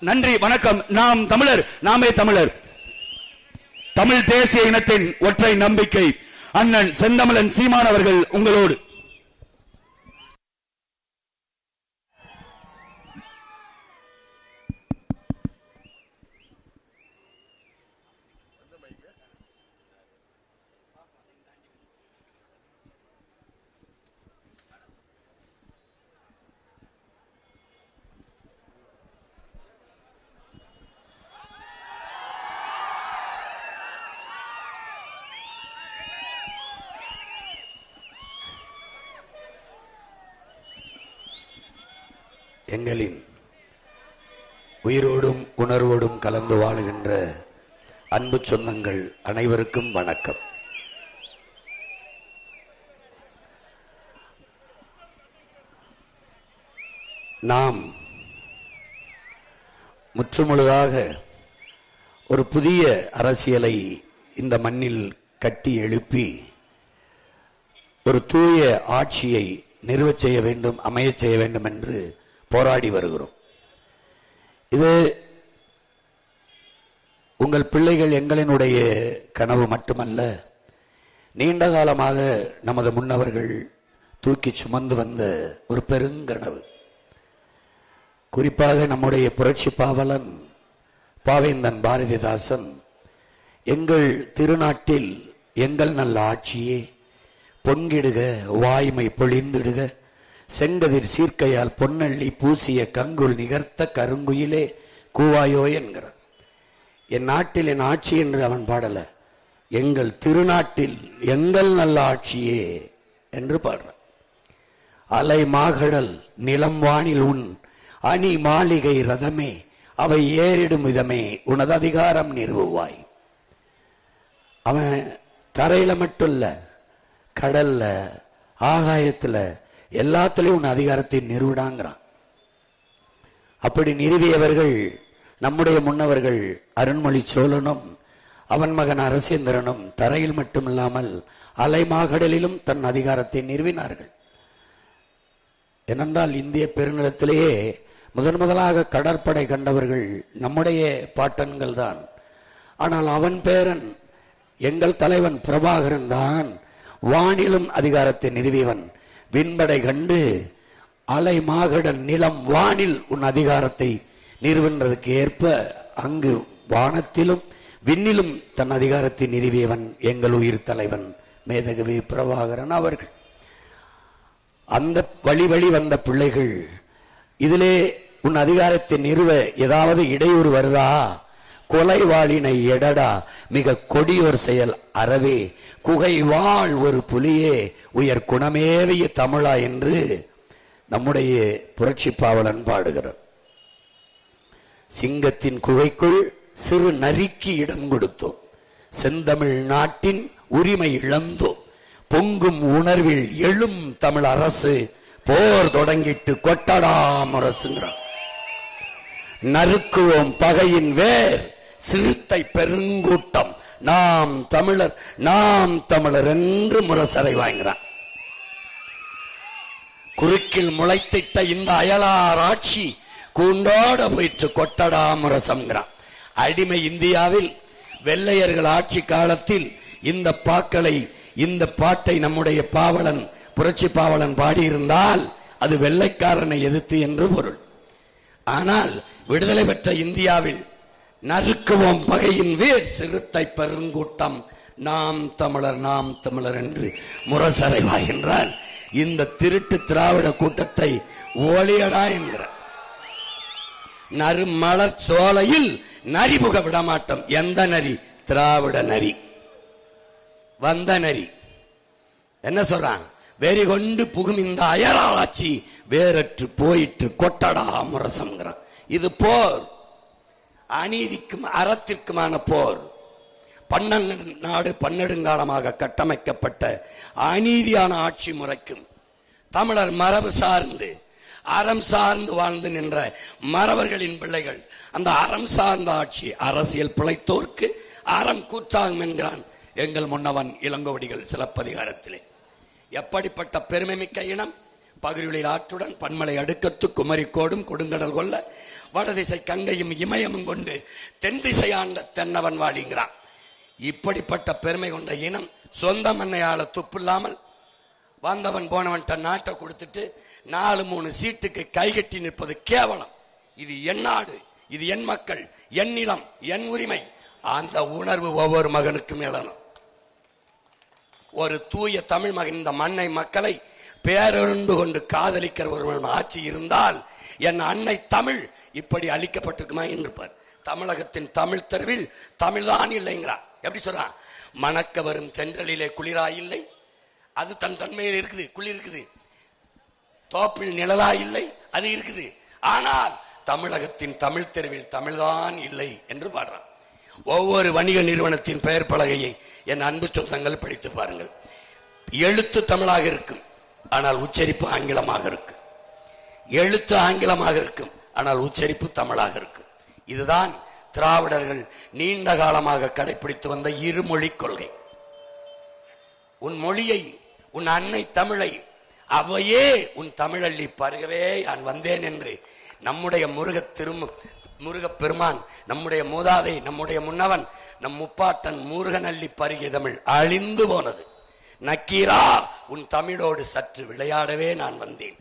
நன்றி, வணக்கம். நாம் தமிழர், நாமே தமிழர். தமிழ் தேசிய இனத்தின் ஒற்றை நம்பிக்கை அண்ணன் செந்தமிழன் சீமான் அவர்கள் உங்களோடு. எங்களின் உயிரோடும் உணர்வோடும் கலந்து வாழுகின்ற அன்பு சொந்தங்கள் அனைவருக்கும் வணக்கம். நாம் முற்றுமுழுதாக ஒரு புதிய அரசியலை இந்த மண்ணில் கட்டி எழுப்பி ஒரு தூய ஆட்சியை நிறுவச் செய்ய வேண்டும், அமையச் செய்ய வேண்டும் என்று போராடி வருகிறோம். இது உங்கள் பிள்ளைகள் எங்களினுடைய கனவு மட்டுமல்ல, நீண்ட காலமாக நமது முன்னவர்கள் தூக்கி சுமந்து வந்த ஒரு பெருங்கனவு. குறிப்பாக நம்முடைய புரட்சி பாவலன் பாவேந்தன் பாரதிதாசன் எங்கள் திருநாட்டில் எங்கள் நல்ல ஆட்சியே பொங்கிடுக வாய்மை பொழிந்திடுக செங்கதிர் சீர்க்கையால் பொன்னள்ளி பூசிய கங்குல் நிகர்த்த கருங்குயிலே கூவாயோ என்கிறான். என் நாட்டில் என் ஆட்சி என்று அவன் பாடல, எங்கள் திருநாட்டில் எங்கள் நல்ல ஆட்சியே என்று பாடுறான். அலை மாகடல் நிலம் வானில் உன் அணி மாளிகை ரதமே அவை ஏறிடும் விதமே உனது அதிகாரம் நிறுவுவாய். அவன் தரையில மட்டும் இல்ல, கடல்ல ஆகாயத்துல எல்லாத்திலையும் உன் அதிகாரத்தை நிறுவிடாங்கிறான். அப்படி நிறுவியவர்கள் நம்முடைய முன்னவர்கள் அருண்மொழி சோழனும் அவன் மகன் அரசேந்திரனும் தரையில் மட்டுமில்லாமல் அலைமாகடலிலும் தன் அதிகாரத்தை நிறுவினார்கள். ஏனென்றால் இந்திய பெருநிலத்திலேயே முதலாக கடற்படை கண்டவர்கள் நம்முடைய பாட்டன்கள் தான். ஆனால் அவன் பேரன் எங்கள் தலைவன் பிரபாகரன் தான் வானிலும் அதிகாரத்தை நிறுவியவன். விண்படை கண்டு அலை மாகடல் நிலம் வானில் உன் அதிகாரத்தை நிறுவனதுக்கு ஏற்ப அங்கு வானத்திலும் விண்ணிலும் தன் அதிகாரத்தை நிறுவியவன் எங்கள் உயிர் தலைவன் மேதகவி பிரபாகரன் அவர்கள். அந்த வழி வந்த பிள்ளைகள் இதிலே உன் அதிகாரத்தை நிறுவ ஏதாவது இடையூறு வருதா, கொலைவாளினை எடடா மிக கொடியோர் செயல் அறவே குகை வாழ் ஒரு புலியே உயர் குணமேவிய தமிழா என்று நம்முடைய புரட்சி பாவலன் பாடுகிறார். சிங்கத்தின் குகைக்குள் சிறு நரிக்கு இடம் கொடுத்தோம், செந்தமிழ் நாட்டின் உரிமை இழந்தோம், பொங்கும் உணர்வில் எழும் தமிழ் அரசு போர் தொடங்கிட்டு கொட்டடாம் அரசுங்கிறான். நறுக்குவோம் பகையின் வேர் சிறுத்தை பெருங்கூட்டம் நாம் தமிழர் நாம் தமிழர் என்று முரசறை வாங்கிறான். குறுக்கில் முளைத்திட்ட இந்த அயலார் ஆட்சி கூண்டோட போயிற்று கொட்டடா முரசம்ங்கிறான். அடிமை இந்தியாவில் வெள்ளையர்கள் ஆட்சி காலத்தில் இந்த பாக்களை இந்த பாட்டை நம்முடைய பாவலன் புரட்சி பாவலன் பாடியிருந்தால் அது வெள்ளைக்காரனை எதிர்த்து என்று பொருள். ஆனால் விடுதலை பெற்ற இந்தியாவில் நறுக்குவோம் பகையின் வேர் சிறுத்தை பெருங்கூட்டம் நாம் தமிழர் என்று முரசறை வாகின்றால் இந்த திருட்டு திராவிட கூட்டத்தை ஓலியடா என்கிற நறுமலர் சோலையில் நரிபுக விடமாட்டோம். எந்த நரி? திராவிட நரி. வந்த நரி என்ன சொல்றான்? வெறி கொண்டு புகும் இந்த அயலாட்சி வேறற்று போயிற்று கொட்டடா முரசம்ங்கிறான். இது போர், அநீதிக்கும் அறத்திற்குமான போர். நாடு பன்னெடுங்காலமாக கட்டமைக்கப்பட்ட அநீதியான ஆட்சி முறைக்கும் தமிழர் மரபு சார்ந்து அறம் சார்ந்து வாழ்ந்து நின்ற மறவர்களின் பிள்ளைகள் அந்த அறம் சார்ந்த ஆட்சி அரசியல் பிழைத்தோர்க்கு அறம் கூற்றாகும் என்கிறான் எங்கள் முன்னவன் இளங்கோவடிகள் சிலப்பதிகாரத்திலே. எப்படிப்பட்ட பெருமை மிக்க இனம்! பகிர்களில் ஆற்றுடன் பன்மலை அடுக்கத்து குமரிக்கோடும் கொடுங்கடல் கொள்ள வடதிசை கங்கையும் இமயமும் கொண்டு தென் திசை ஆண்ட தென்னவன் வாழிங்கிறான். இப்படிப்பட்ட பெருமை கொண்ட இனம் சொந்த மண்ணையாள துப்பு இல்லாமல் வந்தவன் போனவன் நாட்டை கொடுத்துட்டு 4-3 சீட்டுக்கு கைகட்டி நிற்பது கேவலம். இது என் நாடு, இது என் மக்கள், என் நிலம், என் உரிமை. அந்த உணர்வு ஒவ்வொரு மகனுக்கும் எழணும். ஒரு தூய தமிழ் மகன் இந்த மண்ணை மக்களை பேரொன்று கொண்டு காதலிக்கிற ஒரு ஆட்சி இருந்தால் என் அன்னை தமிழ் இப்படி அழிக்கப்பட்டிருக்குமா என்றார். தமிழகத்தின் தமிழ் தெருவில் தமிழ்தான் இல்லைங்கிறான். எப்படி சொல்றான்? மணக்க வரும் தென்றலிலே குளிரா இல்லை, அது தன் தன்மையில் இருக்குது, குளிர் இருக்குது. தோப்பில் நிழலா இல்லை, அது இருக்குது. ஆனால் தமிழகத்தின் தமிழ் தெருவில் தமிழ்தான் இல்லை என்று பாடுறான். ஒவ்வொரு வணிக நிறுவனத்தின் பெயர் பலகையை என் அன்பு சொந்தங்கள் படித்து பாருங்கள். எழுத்து தமிழாக இருக்கும், ஆனால் உச்சரிப்பு ஆங்கிலமாக இருக்கும். எழுத்து ஆங்கிலமாக இருக்கும், ஆனால் உச்சரிப்பு தமிழாக இருக்கும். இதுதான் திராவிடர்கள் நீண்ட காலமாக கடைபிடித்து வந்த இருமொழி கொள்கை. உன் மொழியை, உன் அன்னை தமிழை அவையே உன் தமிழள்ளி பருகவே நான் வந்தேன் என்று நம்முடைய முருகப் பெருமான், நம்முடைய மூதாதை, நம்முடைய முன்னவன், நம் முப்பாட்டன் முருகன் அள்ளி பருகிய தமிழ் அழிந்து போனது. நக்கீரா, உன் தமிழோடு சற்று விளையாடவே நான் வந்தேன்.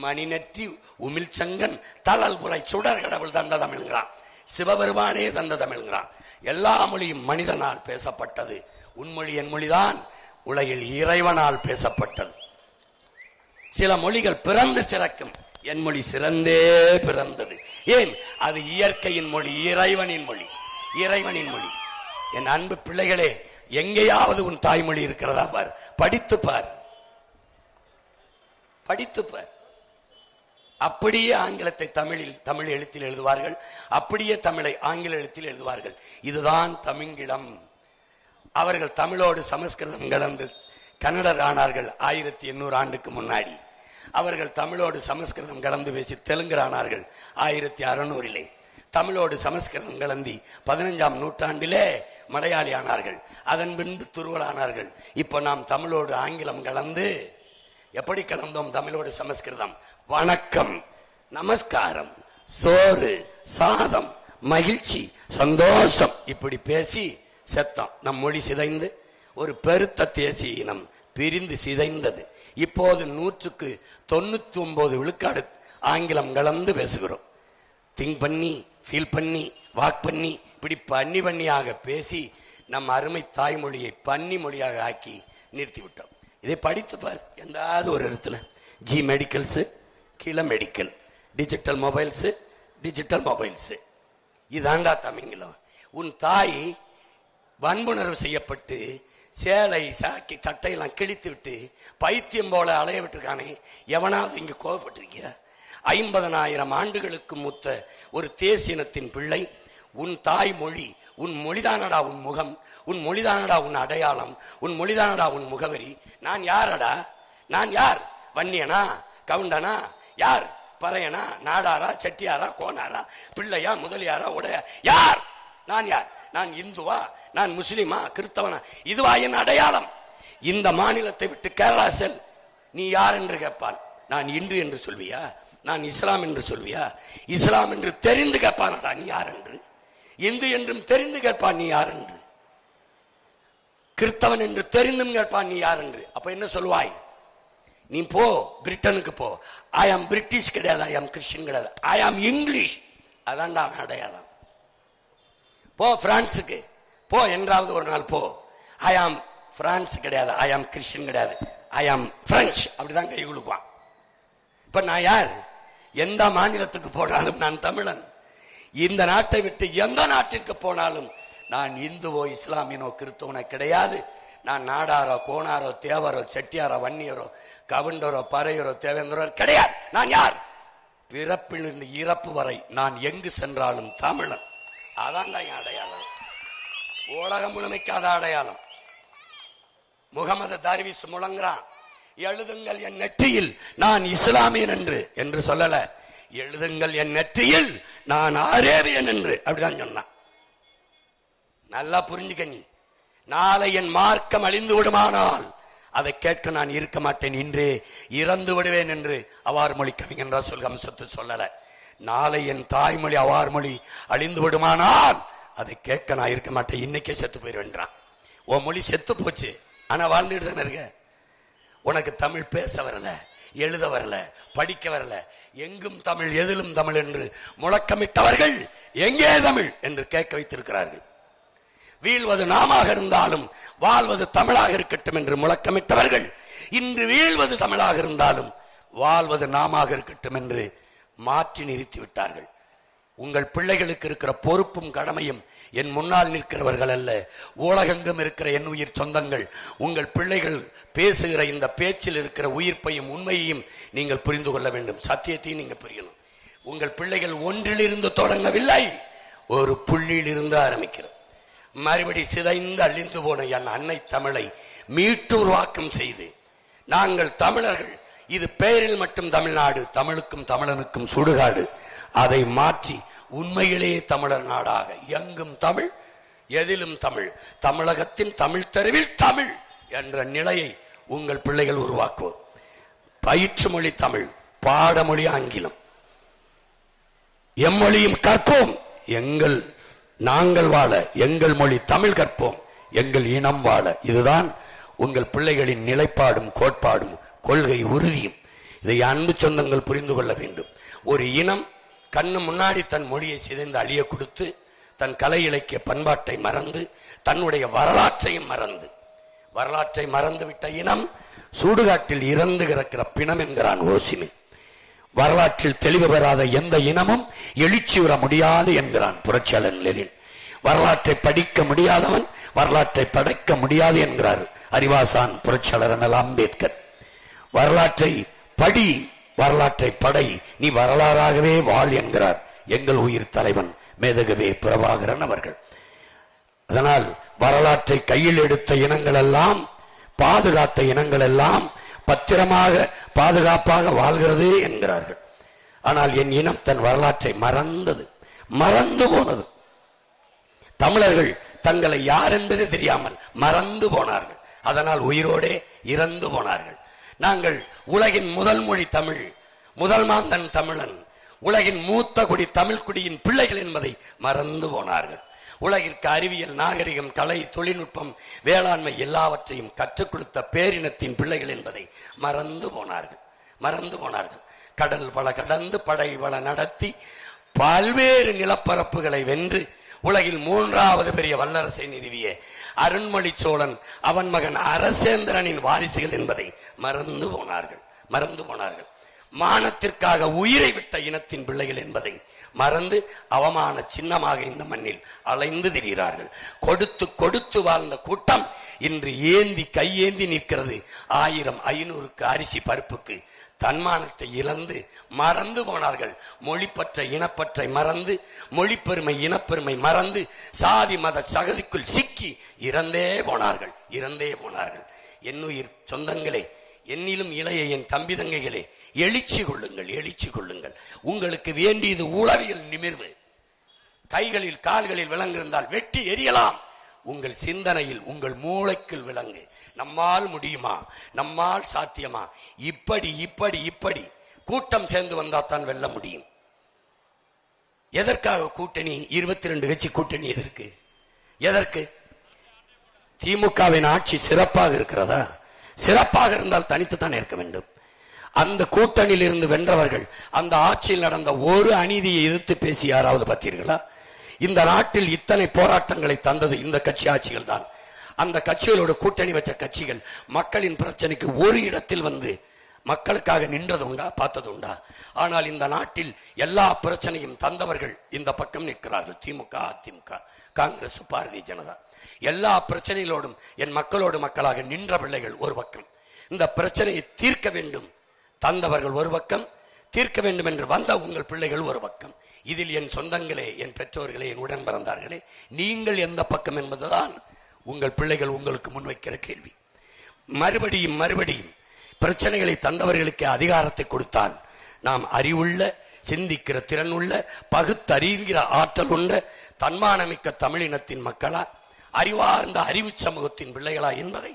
மணிநெற்றி உமிழ்ச்சங்கன் தளல் புரை சுடர் கடவுள் தந்த தமிழ்கிறான். சிவபெருமானே தந்த தமிழ்கிறான். எல்லா மொழியும் மனிதனால் பேசப்பட்டது. உன்மொழி என் மொழிதான் உலகில் இறைவனால் பேசப்பட்டது. சில மொழிகள் பிறந்து சிறக்கும், என் மொழி சிறந்தே பிறந்தது. ஏன்? அது இயற்கையின் மொழி, இறைவனின் மொழி, இறைவனின் மொழி. என் அன்பு பிள்ளைகளே, எங்கேயாவது உன் தாய்மொழி இருக்கிறதா பார், படித்து பார், படித்து பார். அப்படியே ஆங்கிலத்தை தமிழ் எழுத்தில் எழுதுவார்கள், அப்படியே தமிழை ஆங்கில எழுத்தில் எழுதுவார்கள். இதுதான் தமிங்கிலம். அவர்கள் தமிழோடு சமஸ்கிருதம் கலந்து கன்னடர் ஆனார்கள் 1800 ஆண்டுக்கு முன்னாடி. அவர்கள் தமிழோடு சமஸ்கிருதம் கலந்து பேசி தெலுங்கர் ஆனார்கள் 1600. தமிழோடு சமஸ்கிருதம் கலந்தி 15ஆம் நூற்றாண்டிலே மலையாளி ஆனார்கள். அதன் பின்பு துருவலானார்கள். இப்ப நாம் தமிழோடு ஆங்கிலம் கலந்து எப்படி கலந்தோம்? தமிழோடு சமஸ்கிருதம். வணக்கம், நமஸ்காரம், சோறு, சாதம், மகிழ்ச்சி, சந்தோஷம் இப்படி பேசி செத்தோம். நம் மொழி சிதைந்து ஒரு பெருத்த தேசிய இனம் பிரிந்து சிதைந்தது. இப்போது 100க்கு 99 விழுக்காடு ஆங்கிலம் கலந்து பேசுகிறோம். திங்க் பண்ணி, ஃபீல் பண்ணி, வாக் பண்ணி, இப்படி பண்ணியாக பேசி நம் அருமை தாய்மொழியை பன்னி மொழியாக ஆக்கி நிறுத்திவிட்டோம். இதை படித்து பார். எந்தாவது ஒரு இடத்துல ஜி மெடிக்கல்ஸ், கீழே medical, digital mobiles, digital mobiles. இதாண்டா தமிங்கிலம். உன் தாய் வன்புணர்வு செய்யப்பட்டு சேலை சாக்கி சட்டையெல்லாம் கிழித்து விட்டு பைத்தியம் போல அலைய விட்டுருக்கானே, எவனாவது இங்கு கோபப்பட்டிருக்கிய? 50,000 ஆண்டுகளுக்கு மூத்த ஒரு தேசியனத்தின் பிள்ளை. உன் தாய் மொழி, உன் மொழிதானடா உன் முகம், உன் மொழிதானடா உன் அடையாளம், உன் மொழிதானடா உன் முகவரி. நான் யாரடா? நான் யார்? வன்னியனா, கவுண்டனா, யார்? பறையனா, நாடாரா, செட்டியாரா, கோனாரா, பிள்ளையா, முதலியாரா, உடைய யார்? நான் யார்? நான் இந்துவா, நான் முஸ்லிமா, கிறிஸ்தவனா? இதுவா என் அடையாளம்? இந்த மாநிலத்தை விட்டு கேரளா செல், நீ யார் என்று கேட்பான். நான் இந்து என்று சொல்வியா? நான் இஸ்லாம் என்று சொல்வியா? இஸ்லாம் என்று தெரிந்து கேட்பானடா நீ யார் என்று. இந்து என்றும் தெரிந்து கேட்பான் நீ யார் என்று. கிறிஸ்தவன் என்று தெரிந்தும் கேட்பான் நீ யார் என்று. அப்ப என்ன சொல்வாய்? நீ போ, பிரிட்டனுக்கு போ. ஐ ஆம் பிரிட்டிஷ் கிடையாது, ஐ ஆம் கிறிஸ்டின் கிடையாது, ஐ ஆம் இங்கிலீஷ். அதான்டா அடையாளம். போ பிரான்ஸுக்கு போ, என்றாவது ஒரு நாள் போ. ஐ ஆம் பிரான்ஸ் கிடையாது, ஐ ஆம் கிறிஸ்டின் கிடையாது, ஐ ஆம் பிரெஞ்சு. அப்படிதான் கை குலுக்குவான். இப்ப நான் யார்? எந்த மாநிலத்துக்கு போனாலும் நான் தமிழன். இந்த நாட்டை விட்டு எந்த நாட்டிற்கு போனாலும் நான் இந்துவோ, இஸ்லாமியனோ, கிறிஸ்தவனோ கிடையாது. நான் நாடாரோ, கோனாரோ, தேவரோ, செட்டியாரோ, வன்னியரோ, கவுண்டரோ, பறையரோ, தேவேந்திரோ கிடையாது. நான் யார்? பிறப்பிலிருந்து இறப்பு வரை நான் எங்கு சென்றாலும் தமிழன். அதான் என் அடையாளம். உலகம் முழுமைக்காத அடையாளம். முகமது தர்வீஸ் முழங்குறான், எழுதுங்கள் என் நெற்றியில் நான் இஸ்லாமியன் என்று சொல்லல, எழுதுங்கள் என் நெற்றியில் நான் அரேபியன் என்று. அப்படிதான் சொன்னான். நல்லா புரிஞ்சுக்க. நீ நாளை என் மார்க்கம் அழிந்து விடுமானால் அதை கேட்க நான் இருக்க மாட்டேன், இன்றே இறந்து விடுவேன் என்று அவ்வாறு மொழி கவிஞர் சொல்ல சொல்லல. நாளை என் தாய்மொழி அவார் மொழி அழிந்து விடுமானால் அதை கேட்க நான் இருக்க மாட்டேன், இன்னைக்கே செத்து போயிருவேன்றான். உன் மொழி செத்து போச்சு, ஆனா வாழ்ந்துட்டு தானே இருக்க. உனக்கு தமிழ் பேச வரல, எழுத வரல, படிக்க வரல. எங்கும் தமிழ் எதிலும் தமிழ் என்று முழக்கமிட்டவர்கள் எங்கே தமிழ் என்று கேட்க வைத்திருக்கிறார்கள். வீழ்வது நாமாக இருந்தாலும் வாழ்வது தமிழாக இருக்கட்டும் என்று முழக்கமிட்டவர்கள் இன்று வீழ்வது தமிழாக இருந்தாலும் வாழ்வது நாமாக இருக்கட்டும் என்று மாற்றி நிறுத்தி விட்டார்கள். உங்கள் பிள்ளைகளுக்கு இருக்கிற பொறுப்பும் கடமையும் என் முன்னால் நிற்கிறவர்கள் அல்ல, உலகெங்கும் இருக்கிற என் உயிர் சொந்தங்கள். உங்கள் பிள்ளைகள் பேசுகிற இந்த பேச்சில் இருக்கிற உயிர்ப்பையும் உண்மையையும் நீங்கள் புரிந்து கொள்ள வேண்டும், சத்தியத்தையும் நீங்க புரியணும். உங்கள் பிள்ளைகள் ஒன்றிலிருந்து தொடங்கவில்லை, ஒரு புள்ளியில் இருந்து ஆரம்பிக்கிறோம். மறுபடி சிதைந்து அழிந்து போன என் அன்னை தமிழை மீட்டு உருவாக்கம் செய்து நாங்கள் தமிழர்கள், இது பெயரில் மட்டும் தமிழ்நாடு, தமிழுக்கும் தமிழனுக்கும் சுடுகாடு, அதை மாற்றி உண்மையிலேயே தமிழர் நாடாக எங்கும் தமிழ் எதிலும் தமிழ், தமிழகத்தின் தமிழ் தெருவில் தமிழ் என்ற நிலையை உங்கள் பிள்ளைகள் உருவாக்குவோம். பயிற்று மொழி தமிழ், பாடமொழி ஆங்கிலம், எம்மொழியும் கற்போம். நாங்கள் வாழ எங்கள் மொழி தமிழ் கற்போம், எங்கள் இனம் வாழ. இதுதான் உங்கள் பிள்ளைகளின் நிலைப்பாடும் கோட்பாடும் கொள்கை உறுதியும். இதை அன்பு சொந்தங்கள் புரிந்து கொள்ள வேண்டும். ஒரு இனம் கண்ணு முன்னாடி தன் மொழியை சிதைந்து அழிய கொடுத்து தன் கலை இலக்கிய பண்பாட்டை மறந்து தன்னுடைய வரலாற்றையும் மறந்து விட்ட இனம் சுடுகாட்டில் இறந்து கிடக்கிற பிணம் என்கிறான் ஓசிமி. வரலாற்றில் தெளிவு பெறாத எந்த இனமும் எழுச்சி வர முடியாது என்கிறான் புரட்சியாளர் லெனின். வரலாற்றை படிக்க முடியாதவன் வரலாற்றை படைக்க முடியாது என்கிறார் அறிவாசான் புரட்சியாளர் அண்ணல் அம்பேத்கர். வரலாற்றை படி, வரலாற்றை படை, நீ வரலாறாகவே வாழ் என்கிறார் எங்கள் உயிர் தலைவன் மேதகவே பிரபாகரன் அவர்கள். அதனால் வரலாற்றை கையில் எடுத்த இனங்கள் எல்லாம், பாதுகாத்த இனங்கள் எல்லாம் பத்திரமாக பாதுகாப்பாக வாழ்கிறது என்கிறார்கள். ஆனால் என் இனம் தன் வரலாற்றை மறந்து போனது. தமிழர்கள் தங்களை யார் என்பது தெரியாமல் மறந்து போனார்கள். அதனால் உயிரோடே இறந்து போனார்கள். நாங்கள் உலகின் முதல் மொழி தமிழ், முதல் மாந்தன் தமிழன், உலகின் மூத்த குடி தமிழ் குடியின் பிள்ளைகள் என்பதை மறந்து போனார்கள். உலகிற்கு அறிவியல், நாகரிகம், கலை, தொழில்நுட்பம், வேளாண்மை எல்லாவற்றையும் கற்றுக் கொடுத்த பேரினத்தின் பிள்ளைகள் என்பதை மறந்து போனார்கள். கடல் பல கடந்து படை பல நடத்தி பல்வேறு நிலப்பரப்புகளை வென்று உலகில் 3வது பெரிய வல்லரசை நிறுவிய அருண்மொழி சோழன், அவன் மகன் அரசேந்திரனின் வாரிசுகள் என்பதை மறந்து போனார்கள். மானத்திற்காக உயிரை விட்ட இனத்தின் பிள்ளைகள் என்பதை மறந்து அவமான சின்னமாக இந்த மண்ணில் அலைந்து திரிகிறார்கள். கொடுத்து வாழ்ந்த கூட்டம் இன்று கையேந்தி நிற்கிறது. 1000 500க்கு அரிசி பருப்புக்கு தன்மானத்தை இழந்து மறந்து போனார்கள். மொழிப்பற்ற இனப்பற்றை மறந்து, மொழிப்பெருமை இனப்பெருமை மறந்து, சாதி மத சகதிக்குள் சிக்கி இறந்தே போனார்கள். என்னுயிர் சொந்தங்களே, என்னிலும் இளைய என் தம்பி தங்கைகளே, எழுச்சி கொள்ளுங்கள். உங்களுக்கு வேண்டியது உளவியல் நிமிர்வு. கைகளில் கால்களில் விலங்கு இருந்தால் வெட்டி எரியலாம். உங்கள் சிந்தனையில், உங்கள் மூளைக்குள் விலங்கு. நம்மால் முடியுமா, நம்மால் சாத்தியமா, இப்படி கூட்டம் சேர்ந்து வந்தாத்தான் வெல்ல முடியும். எதற்காக கூட்டணி? 22 கட்சி கூட்டணி எதற்கு? திமுகவின் ஆட்சி சிறப்பாக இருக்கிறதா? சிறப்பாக இருந்தால் தனித்துத்தான் இருக்க வேண்டும். அந்த கூட்டணியில் இருந்து வென்றவர்கள் அந்த ஆட்சியில் நடந்த ஒரு அநீதியை எதிர்த்து பேசி யாராவது பார்த்தீர்களா? இந்த நாட்டில் இத்தனை போராட்டங்களை தந்தது இந்த கட்சி ஆட்சிகள் தான். அந்த கட்சிகளோடு கூட்டணி வச்ச கட்சிகள் மக்களின் பிரச்சனைக்கு ஒரு இடத்தில் வந்து மக்களுக்காக நின்றது உண்டா, பார்த்தது உண்டா? ஆனால் இந்த நாட்டில் எல்லா பிரச்சனையும் தந்தவர்கள் இந்த பக்கம் நிற்கிறார்கள். திமுக, அதிமுக, காங்கிரஸ், பாரதிய ஜனதா. எல்லா பிரச்சனைகளோடும் என் மக்களோடு மக்களாக நின்ற பிள்ளைகள் ஒரு பக்கம். இந்த பிரச்சனையை தீர்க்க வேண்டும் தந்தவர்கள் ஒரு பக்கம், தீர்க்க வேண்டும் என்று வந்த உங்கள் பிள்ளைகள் ஒரு பக்கம். இதில் என் சொந்தங்களே, என் பெற்றோர்களே, என் உடன் பிறந்தார்களே, நீங்கள் எந்த பக்கம் என்பதுதான் உங்கள் பிள்ளைகள் உங்களுக்கு முன்வைக்கிற கேள்வி. மறுபடியும் பிரச்சனைகளை தந்தவர்களுக்கு அதிகாரத்தை கொடுத்தால் நாம் அறிவுள்ள, சிந்திக்கிற திறனுள்ள, பகுத்தறிகிற ஆற்றல் உள்ள தன்மானமிக்க தமிழினத்தின் மக்களா, அறிவார்ந்த அறிவு சமூகத்தின் பிள்ளைகளா என்பதை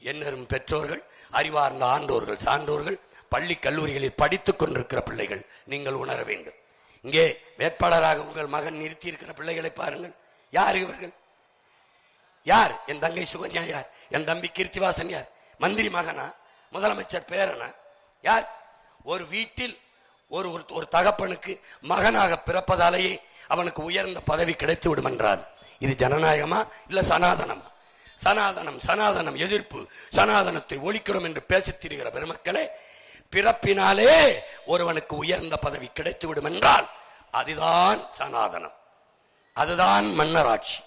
என்னரும் பெற்றோர்கள், அறிவார்ந்த ஆண்டோர்கள், சான்றோர்கள், பள்ளி கல்லூரிகளில் படித்துக் கொண்டிருக்கிற பிள்ளைகள் நீங்கள் உணர வேண்டும். இங்கே வேட்பாளராக உங்கள் மகன் நிறுத்தி இருக்கிற பிள்ளைகளை பாருங்கள். யார் இவர்கள்? யார்? என் தங்கை சுகன்யா யார்? என் தம்பி கீர்த்திவாசன் யார்? மந்திரி மகனா? முதலமைச்சர் பேரனா? யார்? ஒரு வீட்டில் ஒரு தகப்பனுக்கு மகனாக பிறப்பதாலேயே அவனுக்கு உயர்ந்த பதவி கிடைத்து விடும் என்றால் இது ஜனநாயகமா இல்ல சனாதனமா? சனாதனம், சனாதனம் எதிர்ப்பு, சனாதனத்தை ஒழிக்கிறோம் என்று பேசித் திரிகிற பெருமக்களே, பிறப்பினாலே ஒருவனுக்கு உயர்ந்த பதவி கிடைத்து விடும் என்றால் அதுதான் சனாதனம், அதுதான் மன்னராட்சி.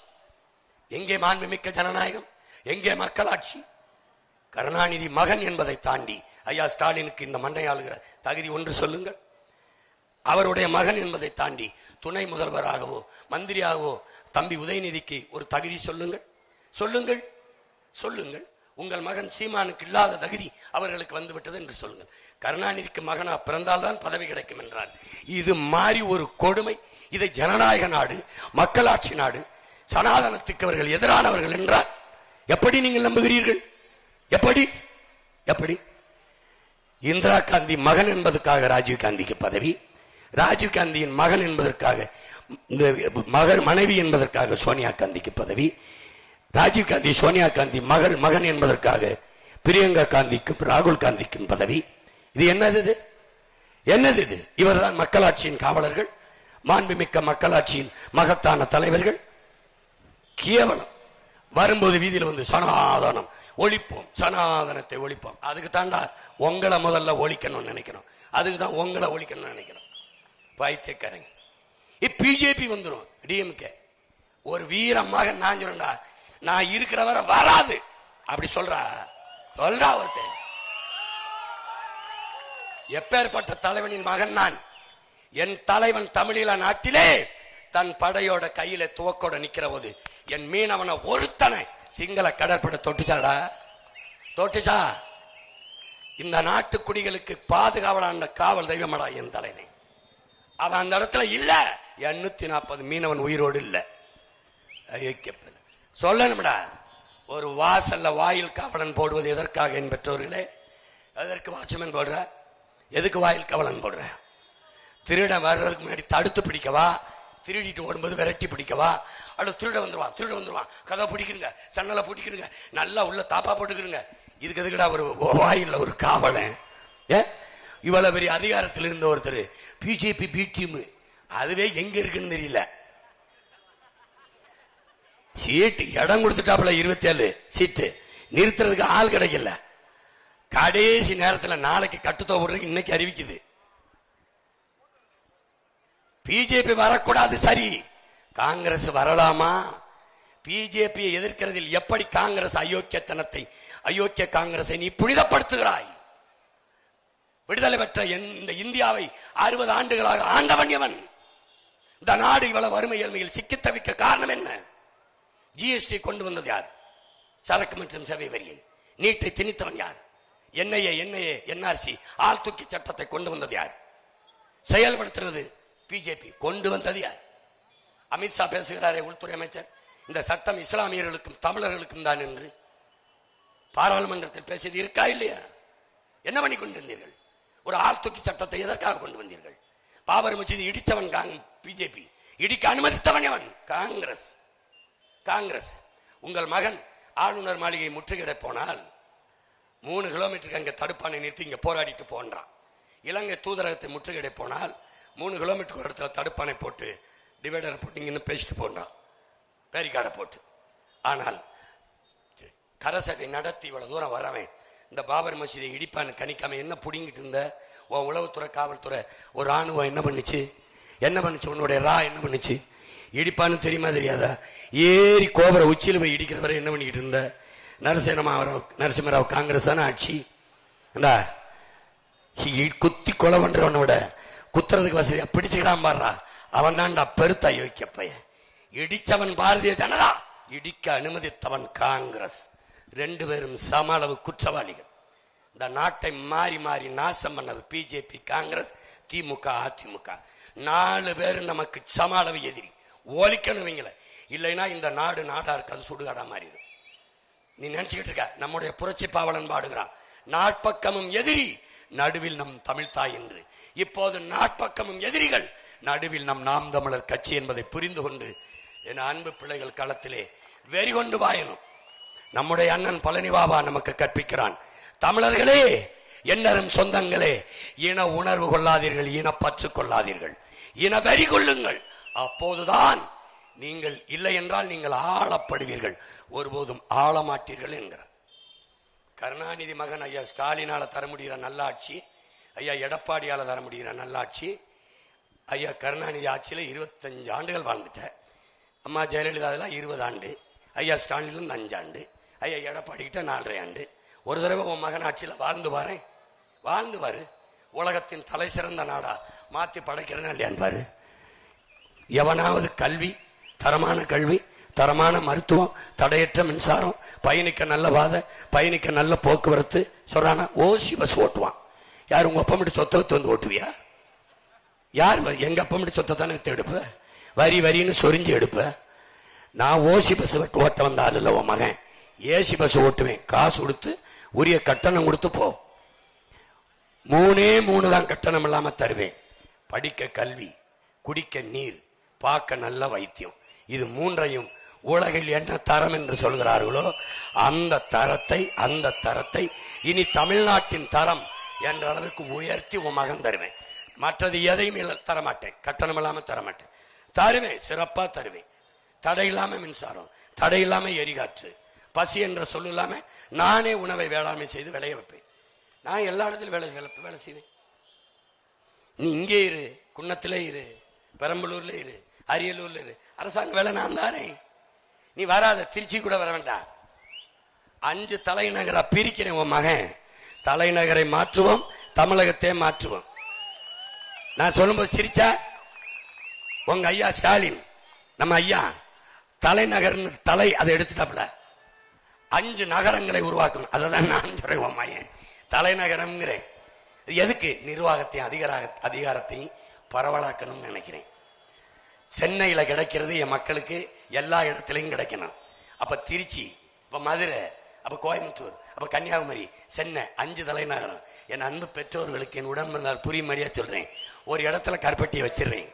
எங்கே மாண்புமிக்க ஜனநாயகம்? எங்கே மக்களாட்சி? கருணாநிதி மகன் என்பதை தாண்டி ஐயா ஸ்டாலினுக்கு இந்த மண்ணை ஆளுகிற தகுதி ஒன்று சொல்லுங்கள். அவருடைய மகன் என்பதை தாண்டி துணை முதல்வராகவோ மந்திரியாகவோ தம்பி உதயநிதிக்கு ஒரு தகுதி சொல்லுங்கள். சொல்லுங்கள், சொல்லுங்கள். உங்கள் மகன் சீமானுக்கு இல்லாத தகுதி அவர்களுக்கு வந்துவிட்டது என்று சொல்லுங்கள். கருணாநிதிக்கு மகனா பிறந்தால்தான் பதவி கிடைக்கும் என்றால் இது மாறி ஒரு கொடுமை. இதை ஜனநாயக நாடு, மக்களாட்சி நாடு, சனாதனத்துக்கு அவர்கள் எதிரானவர்கள் என்றால் எப்படி நீங்கள் நம்புகிறீர்கள்? எப்படி எப்படி? இந்திரா காந்தி மகன் என்பதற்காக ராஜீவ் காந்திக்கு பதவி, ராஜீவ் காந்தியின் மகன் என்பதற்காக மனைவி என்பதற்காக சோனியா காந்திக்கு பதவி, ராஜீவ் காந்தி சோனியா காந்தி மகன் என்பதற்காக பிரியங்கா காந்திக்கும் ராகுல் காந்திக்கும் பதவி. இது என்னது? என்னது இது? இவர்தான் மக்களாட்சியின் காவலர்கள், மாண்புமிக்க மக்களாட்சியின் மகத்தான தலைவர்கள். கேவலம். வரும்போது வீதியில் வந்து சனாதனம் ஒழிப்போம், சனாதனத்தை ஒழிப்போம். அதுக்கு தாண்டா உங்களை முதல்ல ஒழிக்கணும்னு நினைக்கணும். அதுக்கு தான் உங்களை ஒழிக்கணும்னு நினைக்கணும். பைத்தியக்காரங்க. பிஜேபி வந்துடும், டிஎம்கே. ஒரு வீர மகன் நான் சொல்றா, நான் இருக்கிற வரை வராது அப்படி சொல்றா ஒருத்தன். எப்பேற்பட்ட தலைவனின் மகன் நான்? என் தலைவன் தமிழீழ நாட்டிலே தன் படையோட கையில துவக்கோட நிக்கிற போது என் மீனவனை ஒருத்தனை சிங்கள கடற்படை தொட்டுச்சாடா? தொட்டுச்சா? இந்த நாட்டு குடிகளுக்கு பாதுகாவலான காவல் தெய்வமடா என் தலைவன். அவன் அந்த இடத்துல இல்ல. 840 மீனவன் உயிரோடு இல்ல. சொல்லணும்டா. ஒரு வாசல்ல வாயில் காவலன் போடுவது எதற்காக என் பெற்றோர்களே? எதற்கு வாட்ச்மேன் போடுற? எதுக்கு வாயில் காவலன் போடுற? திருடன் வர்றதுக்கு முன்னாடி தடுத்து பிடிக்கவா? திருடிட்டு ஓடும்போது விரட்டி பிடிக்கவா? அல்ல திருட வந்துருவான், கதை பிடிக்கிறங்க, சன்னலை பிடிக்கிறங்க, நல்லா உள்ள தாப்பா போட்டுக்கிறங்க. இதுக்கு எதுக்குடா ஒரு வாயில ஒரு காவலன்? இவ்வளவு பெரிய அதிகாரத்தில் இருந்த ஒருத்தர் பிஜேபி பி டீம், அதுவே எங்க இருக்குன்னு தெரியல. சீட்டு இடம் கொடுத்துட்டாப்புல 27 சீட்டு, நிறுத்துறதுக்கு ஆள் கிடைக்கல. கடைசி நேரத்தில் நாளைக்கு கட்டுத்தோடு இன்னைக்கு அறிவிக்குது. பிஜேபி வரக்கூடாது, சரி. காங்கிரஸ் வரலாமா? பிஜேபியை எதிர்க்கிறதில் எப்படி காங்கிரஸ் அயோக்கிய காங்கிரஸை நீ புனிதப்படுத்துகிறாய்? விடுதலை பெற்ற இந்த இந்தியாவை 60 ஆண்டுகளாக ஆண்டவன் எவன்? இந்த நாடு இவ்வளவு வறுமை ஏழ்மையில் சிக்கி தவிக்க காரணம் என்ன? ஜிஎஸ்டி கொண்டு வந்தது யார்? சரக்கு மற்றும் சேவை வரியை. நீட்டை திணித்தவன் யார்? என்ஆர்சி ஆள் தூக்கி சட்டத்தை கொண்டு வந்தது யார்? செயல்படுத்துறது பிஜேபி. கொண்டு வந்தது யார்? அமித்ஷா பேசுகிறாரே, உள்துறை அமைச்சர், இந்த சட்டம் இஸ்லாமியர்களுக்கும் தமிழர்களுக்கும் தான் என்று பாராளுமன்றத்தில் பேசியது இருக்கா இல்லையா? என்ன பண்ணி கொண்டிருந்தீர்கள்? ஒரு ஆள் தூக்கி சட்டத்தை எதற்காக கொண்டு வந்தீர்கள்? பாபர் மசீதை இடித்தவன் பிஜேபி, இடிக்க அனுமதித்தவன் எவன்? காங்கிரஸ். உங்கள் மகன் ஆளுநர் மாளிகை முற்றுகையிட போனால் 3 கிலோமீட்டருக்கு அங்க தடுப்பானை நிறுத்தி இங்க போராடிட்டு போன்றான். இலங்கை தூதரகத்தை முற்றுகையிட போனால் 3 கிலோமீட்டருக்கு இடத்துல தடுப்பானை போட்டு டிவைடரை போட்டு இங்க பேசிட்டு போன்றான், பேரிகாடை போட்டு. ஆனால் கரசகை நடத்தி இவ்வளவு தூரம் வரவேன் இந்த பாபர் மசீதை இடிப்பான்னு கணிக்காம என்ன புடிங்கிட்டு இருந்த உன் உளவுத்துறை காவல்துறை ஒரு ராணுவம் என்ன பண்ணுச்சு? உன்னுடைய என்ன பண்ணுச்சு? இடிப்பான்னு தெரியுமா தெரியாதா? ஏறி கோபுர உச்சியில் போய் இருக்கிறவரை என்ன பண்ணிக்கிட்டு இருந்த? நரசிம்மராவ் காங்கிரஸ் தானே ஆட்சி. குத்தி கொலை பண்றவனோட குத்துறதுக்கு வசதியா பிடிச்சுக்கிறான் பாடுறா, அவன் தான்டா பெருத்த அயோக்கிய பையன். இடிச்சவன் பாரதிய ஜனதா, இடிக்க அனுமதித்தவன் காங்கிரஸ். 2 பேரும் சம அளவு குற்றவாளிகள். இந்த நாட்டை மாறி மாறி நாசம் பண்ணது பிஜேபி, காங்கிரஸ், திமுக, அதிமுக. 4 பேரும் நமக்கு சம அளவு எதிரி. ஒழிக்கணுவீங்கள, இல்லைன்னா இந்த நாடு நாடா இருக்காது, சுடுகாடா மாறிடும். நீ நினைச்சுக்கிட்டு இருக்க. நம்முடைய புரட்சி பாவலன் பாடுகிறான், நாட்பக்கமும் எதிரி, நடுவில் நம் தமிழ்தாய் என்று. இப்போது நாட்பக்கமும் எதிரிகள், நடுவில் நாம் தமிழர் கட்சி என்பதை புரிந்து கொண்டு என் அன்பு பிள்ளைகள் களத்திலே வெறி கொண்டு வாயணும். நம்முடைய அண்ணன் பழனி பாபா நமக்கு கற்பிக்கிறான். தமிழர்களே, என்னரும் சொந்தங்களே, இன உணர்வு கொள்ளாதீர்கள், இனப்பற்று கொள்ளாதீர்கள், இன வெறி கொள்ளுங்கள். அப்போதுதான் நீங்கள், இல்லை என்றால் நீங்கள் ஆளப்படுவீர்கள், ஒருபோதும் ஆளமாட்டீர்கள் என்கிறார். கருணாநிதி மகன் ஐயா ஸ்டாலினால தர முடிகிற நல்லாட்சி, ஐயா எடப்பாடியால தர முடிகிற நல்லாட்சி. ஐயா கருணாநிதி ஆட்சியில் 25 ஆண்டுகள் வாழ்ந்துட்டார். அம்மா ஜெயலலிதா 20 ஆண்டு, ஐயா ஸ்டாலின் 5 ஆண்டு, ஐயா எடப்பாடி கிட்ட 4.5 ஆண்டு. ஒரு தடவை உன் மகன் ஆட்சியில் வாழ்ந்து பாரு, உலகத்தின் தலை சிறந்த நாடா மாற்றி படைக்கிறேன்னா இல்லையான்னு பாரு. எவனாவது கல்வி, தரமான கல்வி, தரமான மருத்துவம், தடையற்ற மின்சாரம், பயணிக்க நல்ல பாதை, பயணிக்க நல்ல போக்குவரத்து சொல்றானா? ஓசி பஸ் ஓட்டுவான். யார் உங்க அப்பா மட்டும் சொத்தை வந்து ஓட்டுவியா? யார் எங்க அப்பா மட்டும் சொத்தை தானே எடுப்ப? வரின்னு சொரிஞ்சு எடுப்ப. நான் ஓசி பஸ் ஓட்ட வந்த ஆள் இல்ல உன் மகன். ஏசி பஸ் ஓட்டுவேன், காசு கொடுத்து உரிய கட்டணம் கொடுத்து போ. 3 தான் கட்டணம் இல்லாம தருவேன். படிக்க கல்வி, குடிக்க நீர், பார்க்க நல்ல வைத்தியம். இது 3ஐயும் உலகில் என்ன தரம் என்று சொல்கிறார்களோ அந்த தரத்தை இனி தமிழ்நாட்டின் தரம் என்ற அளவுக்கு உயர்த்தி உன் மகன் தருவேன். மற்றது எதையும் தரமாட்டேன், கட்டணம் இல்லாம தரமாட்டேன். தருவேன், சிறப்பா தருவேன். தடை இல்லாம மின்சாரம், தடை இல்லாம எரிகாற்று, பசி என்ற சொல்லு இல்லாம நானே உணவை வேளாண்மை செய்து விளைய வைப்பேன். நான் எல்லா இடத்திலும் வேலை செய்வேன். நீ இங்கே இரு, குன்னத்திலே இரு, பெரம்பலூர்ல இரு, அரியலூர்ல இரு, அரசாங்க வேலை நான் தானே. நீ வராத, திருச்சி கூட வர வேண்டாம். 5 தலைநகரா பிரிக்கிறேன் உன் மகன். தலைநகரை மாற்றுவோம், தமிழகத்தை மாற்றுவோம். நான் சொல்லும்போது சிரிச்சா உங்க ஐயா ஸ்டாலின், நம்ம ஐயா தலைநகர் தலை அதை எடுத்துட்டாப்ல. 5 நகரங்களை உருவாக்கணும். அதான் நான் சொல்றேன் உன் மகன் தலைநகரம். எதுக்கு? நிர்வாகத்தையும் அதிகாரத்தையும் பரவலாக்கணும்னு நினைக்கிறேன். சென்னையில கிடைக்கிறது என் மக்களுக்கு எல்லா இடத்திலையும் கிடைக்கணும். அப்ப திருச்சி, அப்ப மதுரை, அப்ப கோயம்புத்தூர், அப்ப கன்னியாகுமரி, சென்னை 5 தலைநகரம். என் அன்பு பெற்றோர்களுக்கு என் உடன்பிறந்தால் புரியும்படியா சொல்றேன். ஒரு இடத்துல கருப்பட்டியை வச்சிடுறேன்,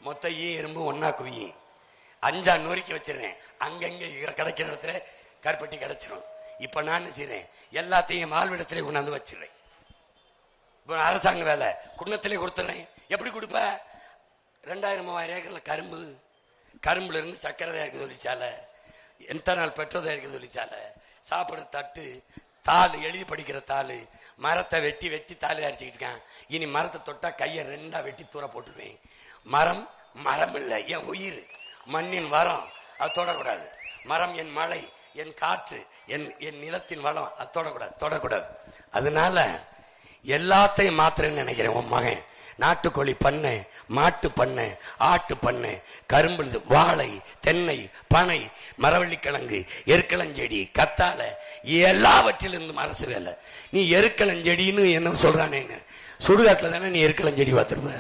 மொத்த எறும்பு ஒன்னா குவி 5 நொறுக்கி வச்சிடுறேன். அங்கங்க கிடைக்கிற இடத்துல கருப்பட்டி கிடைச்சிடும். இப்ப நான் என்ன செய்றேன்? எல்லாத்தையும் வாழ்விடத்திலே கொண்டாந்து வச்சிடுறேன். இப்ப அரசாங்க வேலை குன்னத்திலே கொடுத்துறேன். எப்படி கொடுப்ப? 2000-3000 ஏக்கர்ல கரும்புல இருந்து சக்கரை தயாரிக்க தொழிற்சாலை, எத்தனால் பெட்ரோல் தயாரிக்க தொழிற்சாலை, சாப்பிடுற தட்டு, தாள், எழுதி படிக்கிற தாள், மரத்தை வெட்டி தாள் தயாரிச்சுக்கிட்டு இருக்கான். இனி மரத்தை தொட்டா கையை 2ஆ வெட்டி தூர போட்டுருவேன். மரம் இல்லை, என் உயிர், மண்ணின் வரம், அது தொடக்கூடாது. மரம் என் மழை, என் காற்று, என் நிலத்தின் வளம், அது தொடக்கூடாது. அதனால எல்லாத்தையும் மாத்திரன்னு நினைக்கிறேன். உன் மகன் நாட்டுக்கோழி பண்ணை, மாட்டு பண்ணை, ஆட்டு பண்ணை, கரும்பு, வாழை, தென்னை, பனை, மரவள்ளிக்கிழங்கு, எருக்களஞ்செடி, கத்தாழை, எல்லாவற்றிலிருந்தும் அரசு வேலை. நீ எருக்களஞ்செடின்னு என்ன சொல்றானேன்னு சுடுகாட்டுல தானே நீ எருக்களஞ்செடி பார்த்திருப்ப.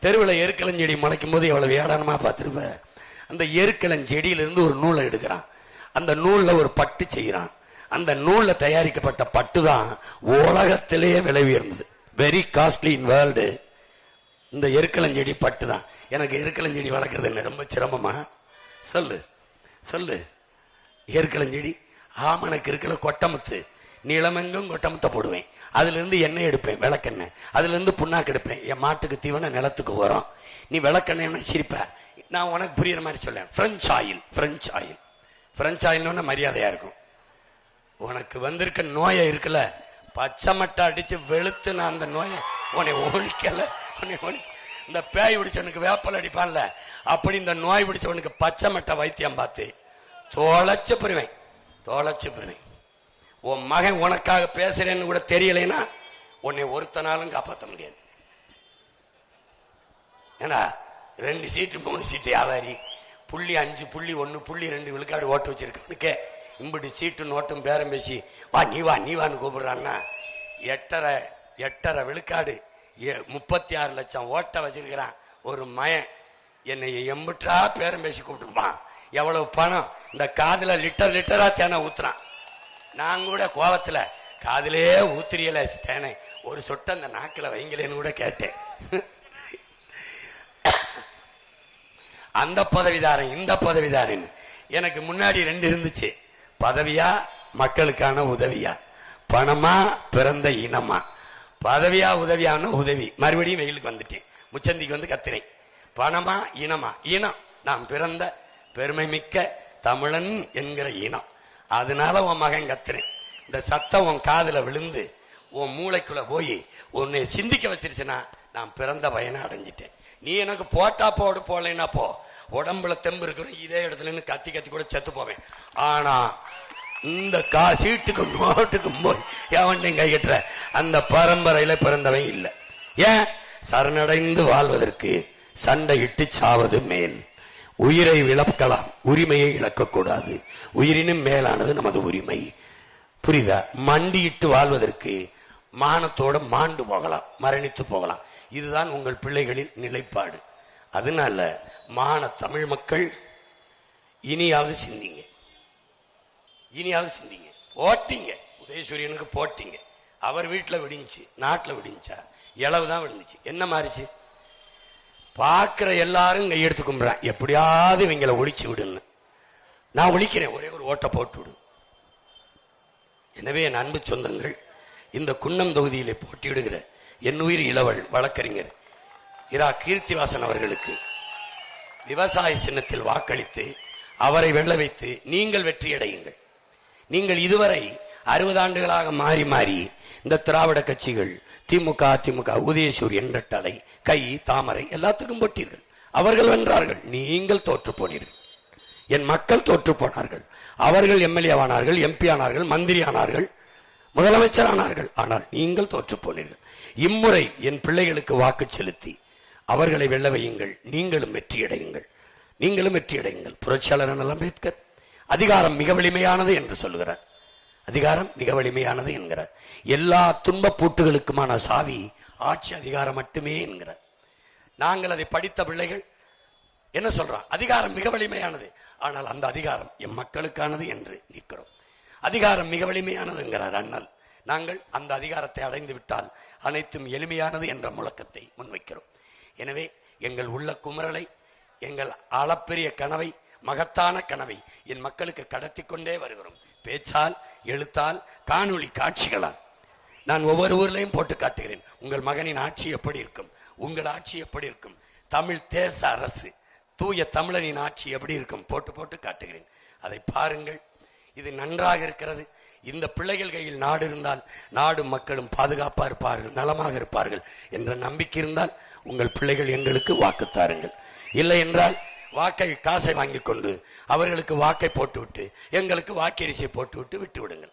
தெருவில் எருக்களஞ்செடி முளைக்கும் போது எவ்வளவு ஏளனமா பார்த்திருப்ப. அந்த எருக்களஞ்செடியிலிருந்து ஒரு நூலை எடுக்கிறான், அந்த நூல்ல ஒரு பட்டு செய்யறான். அந்த நூல்ல தயாரிக்கப்பட்ட பட்டு தான் உலகத்திலேயே விலை உயர்ந்தது. Very costly in world. இந்த எருக்களஞ்செடி பட்டு தான். எனக்கு எருக்களஞ்செடி வளர்க்கறது என்ன ரொம்ப சிரமமா? சொல்லு. எருக்களஞ்செடி ஆமணக்கு இருக்கல, கொட்டமுத்து, நிலமெங்கும் கொட்டமுத்த போடுவேன். அதுல இருந்து எண்ணெய் எடுப்பேன், விளக்கெண்ணெய். அதுல இருந்து புண்ணாக்கு எடுப்பேன். என் மாட்டுக்கு தீவன நிலத்துக்கு வரும். நீ விளக்கெண்ணெய் சிரிப்ப. நான் உனக்கு புரியுற மாதிரி சொல்லேன். பிரெஞ்ச் ஆயில் மரியாதையா இருக்கும். உனக்கு வந்திருக்க நோயை இருக்குல்ல, பச்சை மட்டை அடிச்சு வெளுத்து நான் அந்த நோயை உன்னை ஒழிக்கல. இந்த பேய் பிடிச்சவனுக்கு வேப்பல் அடிப்பான்ல, அப்படி இந்த நோய் பிடிச்சவனுக்கு பச்சை மட்டை வைத்தியம் பார்த்து தோளைச்சு போடுவேன். உன் மகன் உனக்காக பேசுறேன்னு கூட தெரியலைன்னா உன்னை ஒருத்தனாலும் காப்பாற்ற முடியாது. ஏன்னா 2 சீட்டு 3 சீட்டு வியாபாரி, 0.5, 0.1, 0.2 விழுக்காடு ஓட்டு வச்சிருக்கவனுக்கு இம்புட்டு சீட்டு நோட்டும் பேரம் பேசி நீ வான்னு கூப்பிடுறான்னா 8.5 விழுக்காடு 36 லட்சம் ஓட்ட வச்சிருக்கிறான் ஒரு மயன். என்னை எம்புட்டா பேரம் பேசி கூப்பிட்டுப்பான். எவ்வளவு பணம் இந்த காதுல லிட்டரா தேனை ஊத்துறான். நான் கூட கோவத்துல காதிலே ஊத்திரியல தேனை, ஒரு சொட்டை அந்த நாக்கில வைங்களேன்னு கூட கேட்டேன். அந்த பதவிதாரன் இந்த பதவிதாரன். எனக்கு முன்னாடி 2 இருந்துச்சு. பதவியா மக்களுக்கான உதவியா, பணமா பிறந்த இனமா. பதவியா உதவியான உதவி. மறுபடியும் வெயிலுக்கு வந்துட்டேன், முச்சந்திக்கு வந்து கத்துறேன். பணமா இனமா? இனம். நாம் பிறந்த பெருமை மிக்க தமிழன் என்கிற இனம். அதனால உன் மகன் கத்துறேன். இந்த சத்தம் உன் காதுல விழுந்து உன் மூளைக்குள்ள போய் உன்னை சிந்திக்க வச்சிருச்சுன்னா நான் பிறந்த பயனை அடைஞ்சிட்டேன். நீ எனக்கு போட்டா போடு, போடலைன்னா போ. உடம்புல தெம்பு இருக்கிற இதே இடத்துல கத்தி கத்தி கூட செத்து போவேன். ஆனா இந்த சீட்டுக்கும் நோட்டுக்கும் போய் எவன் கைகட்டுற அந்த பரம்பரையில பிறந்தவன் இல்லை. ஏன்? சரணடைந்து வாழ்வதற்கு சண்டையிட்டு சாவது மேல். உயிரை இழக்கலாம், உரிமையை இழக்கக்கூடாது. உயிரினும் மேலானது நமது உரிமை. புரியுதா? மண்டியிட்டு வாழ்வதற்கு மானத்தோட மாண்டு போகலாம், மரணித்து போகலாம். இதுதான் உங்கள் பிள்ளைகளின் நிலைப்பாடு. அதனால மான தமிழ் மக்கள் இனியாவது சிந்திங்க, இனியாவது சிந்திங்க. போட்டீங்க, உதயசூரியனுக்கு போட்டீங்க. அவர் வீட்டில் விடிஞ்சு, நாட்டில் விடிஞ்சா இளவுதான் விழுந்துச்சு. என்ன மாறிச்சு? பார்க்கிற எல்லாரும் கையெடுத்து கும்பிடுறேன், எப்படியாவது இவங்களை ஒழிச்சு விடுன்னு. நான் ஒழிக்கிறேன், ஒரே ஒரு ஓட்டை போட்டு விடு. எனவே என் அன்பு சொந்தங்கள், இந்த குன்னம் தொகுதியிலே போட்டியிடுகிற என் உயிர் இளவல் வழக்கறிஞர் இரா கீர்த்திவாசன் அவர்களுக்கு விவசாய சின்னத்தில் வாக்களித்து அவரை வெல்ல வைத்து நீங்கள் வெற்றியடையுங்கள். நீங்கள் இதுவரை 60 ஆண்டுகளாக மாறி மாறி இந்த திராவிட கட்சிகள் திமுக, அதிமுக, உதயசூரியன், ரெட்டலை, கை, தாமரை எல்லாத்துக்கும் போட்டீர்கள். அவர்கள் வென்றார்கள், நீங்கள் தோற்று போனீர்கள். என் மக்கள் தோற்று போனார்கள். அவர்கள் எம்எல்ஏ ஆனார்கள், எம்பி ஆனார்கள், மந்திரி ஆனார்கள், முதலமைச்சர் ஆனார்கள். ஆனால் நீங்கள் தோற்று போனீர்கள். இம்முறை என் பிள்ளைகளுக்கு வாக்கு செலுத்தி அவர்களை வெல்ல வையுங்கள். நீங்களும் வெற்றியடையுங்கள், நீங்களும் வெற்றியடையுங்கள். புரட்சியாளர் அம்பேத்கர் அதிகாரம் மிக வலிமையானது என்று சொல்லுகிறார். அதிகாரம் மிக வலிமையானது என்கிறார். எல்லா துன்ப பூட்டுகளுக்குமான சாவி ஆட்சி அதிகாரம் மட்டுமே என்கிறார். நாங்கள் அதை படித்த பிள்ளைகள் என்ன சொல்றோம்? அதிகாரம் மிக வலிமையானது, ஆனால் அந்த அதிகாரம் எம் மக்களுக்கானது என்று நிற்கிறோம். அதிகாரம் மிக வலிமையானது என்கிறார் அண்ணல். நாங்கள் அந்த அதிகாரத்தை அடைந்து விட்டால் அனைத்தும் எளிமையானது என்ற முழக்கத்தை முன்வைக்கிறோம். எனவே எங்கள் உள்ள குமரலை, எங்கள் அளப்பெரிய கனவை, மகத்தான கனவை என் மக்களுக்கு கடத்தி கொண்டே வருகிறோம். பேச்சால், எழுத்தால், காணொளி காட்சிகளால். நான் ஒவ்வொரு ஊர்லையும் போட்டு காட்டுகிறேன். உங்கள் மகனின் ஆட்சி எப்படி இருக்கும், உங்கள் ஆட்சி எப்படி இருக்கும், தமிழ் தேச அரசு, தூய தமிழனின் ஆட்சி எப்படி இருக்கும் போட்டு போட்டு காட்டுகிறேன். அதை பாருங்கள். இது நன்றாக இருக்கிறது. இந்த பிள்ளைகள் கையில் நாடு இருந்தால் நாடு மக்களும் பாதுகாப்பாக இருப்பார்கள், நலமாக இருப்பார்கள் என்ற நம்பிக்கை இருந்தால் உங்கள் பிள்ளைகள் எங்களுக்கு வாக்கு தாருங்கள். இல்லை என்றால் வாக்கை, காசை வாங்கி கொண்டு அவர்களுக்கு வாக்கை போட்டுவிட்டு எங்களுக்கு வாக்கரிசியை போட்டுவிட்டு விட்டு விடுங்கள்.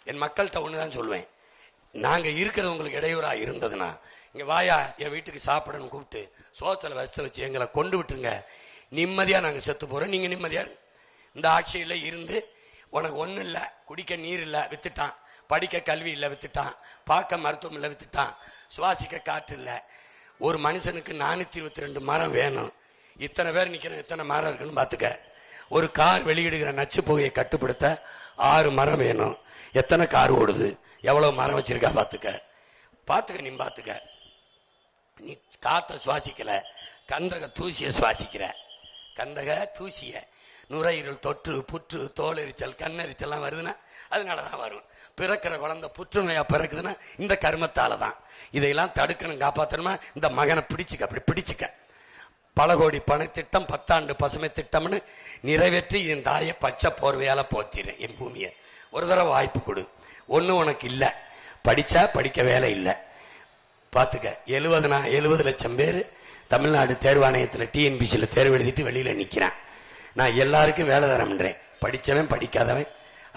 என் மக்கள்கிட்ட ஒண்ணுதான் சொல்வேன். நாங்க இருக்கிறது உங்களுக்கு இடையூறாக இருந்ததுன்னா இங்க வாயா, என் வீட்டுக்கு சாப்பிடணும் கூப்பிட்டு சோத்துல வச்சு எங்களை கொண்டு விட்டுருங்க. நிம்மதியா நாங்க செத்து போறோம், நீங்க நிம்மதியா. இந்த ஆட்சியில இருந்து உனக்கு ஒன்னும் இல்ல, குடிக்க நீர் இல்ல வித்துட்டான், படிக்க கல்வி இல்ல வித்துட்டான், பார்க்க மருத்துவம் இல்ல வித்துட்டான், சுவாசிக்க காற்று இல்ல. ஒரு மனுஷனுக்கு 422 மரம் வேணும். இத்தனை பேர் நிக்கிற, இத்தனை மரம் இருக்குன்னு பாத்துக்க. ஒரு கார் வெளியிடுகிற நச்சு புகையை கட்டுப்படுத்த 6 மரம் வேணும். எத்தனை கார் ஓடுது, எவ்வளவு மரம் வச்சிருக்கா பாத்துக்க. பாத்துக்க, நீ பாத்துக்க. நீ காத்த சுவாசிக்கல, கந்தக தூசிய சுவாசிக்கிற. கந்தக தூசிய நுரையீரல் தொற்று, புற்று, தோல் எரிச்சல், கண்ணெரிச்சல் வருதுன்னா அதனாலதான் வரும். பிறக்கிற குழந்தை புற்றுநோயா பிறக்குதுன்னா இந்த கர்மத்தால தான். இதையெல்லாம் தடுக்கணும், காப்பாற்றணுமா? இந்த மகனை பிடிச்சுக்க, அப்படி பிடிச்சுக்க. பல கோடி பண திட்டம், 10 ஆண்டு பசுமை திட்டம்னு நிறைவேற்றி என் தாயை பச்சை போர்வையால போத்திடுறேன். என் பூமியை ஒரு தடவை வாய்ப்பு கொடு. ஒண்ணு உனக்கு இல்ல, படிச்சா படிக்க வேலை இல்லை. பாத்துக்க. 70 லட்சம் பேர் தமிழ்நாடு தேர்வாணையத்தில் டிஎன்பிசியில் தேர்வு எழுதிட்டு வெளியில நிக்கிறான். நான் எல்லாருக்கும் வேலை தரம்ன்றேன். படிச்சவன் படிக்காதவன்